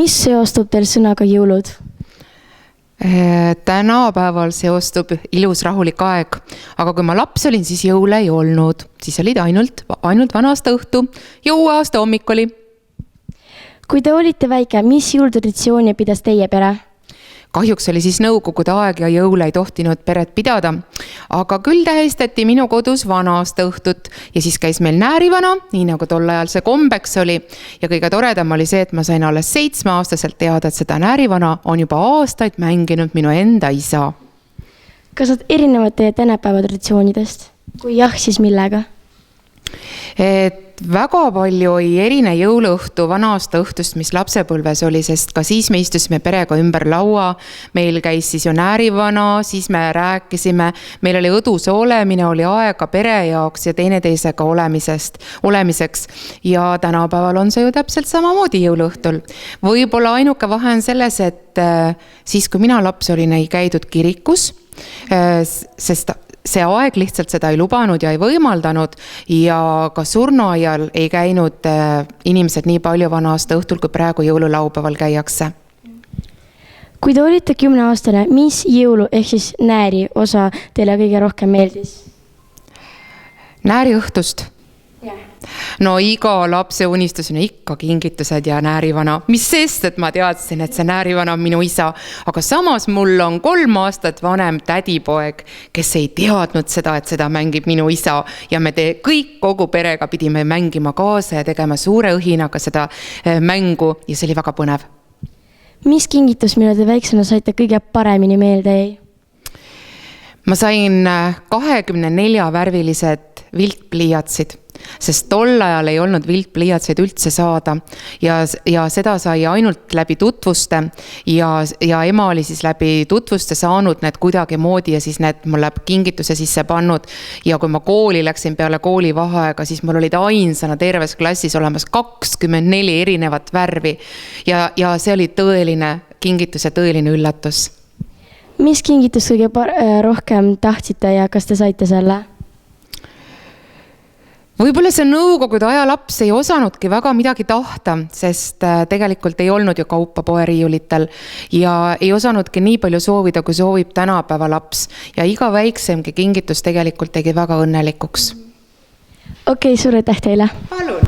Mis seostub teil sõnaga jõulud? Tänapäeval seostub ilus rahulik aeg, aga kui ma laps olin, siis jõule ei olnud. Siis olid ainult vana-aasta õhtu, jõuaasta hommik oli. Kui te olite väike, mis jõulutraditsiooni pidas teie pere? Kahjuks oli siis nõukogude aeg ja jõule ei tohtinud peret pidada, aga küll tähistati minu kodus vana-aasta õhtut ja siis käis meil näärivana, nii nagu tol ajal see kombeks oli. Ja kõige toredam oli see, et ma sain alles 7-aastaselt teada, et seda näärivana on juba aastaid mänginud minu enda isa. Kas nad erinevad teie tänapäeva traditsioonidest? Kui jah, siis millega? Väga palju ei erine jõuluõhtu vana-aasta õhtust, mis lapsepõlves oli, sest ka siis me istusime perega ümber laua, meil käis siis ju näärivana, siis me rääkisime, meil oli õduse olemine, oli aega pere jaoks ja teineteisega olemiseks ja tänapäeval on see ju täpselt samamoodi jõuluõhtul. Võib-olla ainuke vahe on selles, et siis kui mina laps olin, ei käidud kirikus, sest see aeg lihtsalt seda ei lubanud ja ei võimaldanud ja ka surnuaial ei käinud inimesed nii palju vana-aasta õhtul, kui praegu jõululaupäeval käiakse. Kui te olite 10-aastane, mis jõulu ehk siis nääri osa teile kõige rohkem meeldis? Nääri õhtust? No iga lapse unistus on ikka kingitused ja näärivana. Mis sest, et ma teadsin, et see näärivana on minu isa. Aga samas mul on 3 aastat vanem tädipoeg, kes ei teadnud seda, et seda mängib minu isa. Ja me kõik kogu perega pidime mängima kaasa ja tegema suure õhinaga seda mängu ja see oli väga põnev. Mis kingitus, mille te väiksena saite kõige paremini meelde jäi? Ma sain 24 värvilised viltpliiatsid, sest tol ajal ei olnud viltpliiatseid üldse saada ja seda sai ainult läbi tutvuste ja ema oli siis läbi tutvuste saanud need kuidagi moodi ja siis need mulle kingituse sisse pannud ja kui ma kooli läksin peale koolivaheaega, siis mul olid ainsana terves klassis olemas 24 erinevat värvi ja see oli tõeline kingitus ja tõeline üllatus. Mis kingitus kõige rohkem tahtsite ja kas te saite selle? Võib-olla see nõukogude aja laps ei osanudki väga midagi tahta, sest tegelikult ei olnud ju kaupa poeriiulitel ja ei osanudki nii palju soovida, kui soovib tänapäeva laps ja iga väiksemgi kingitus tegelikult tegi väga õnnelikuks. Okei, suur aitäh teile! Palun!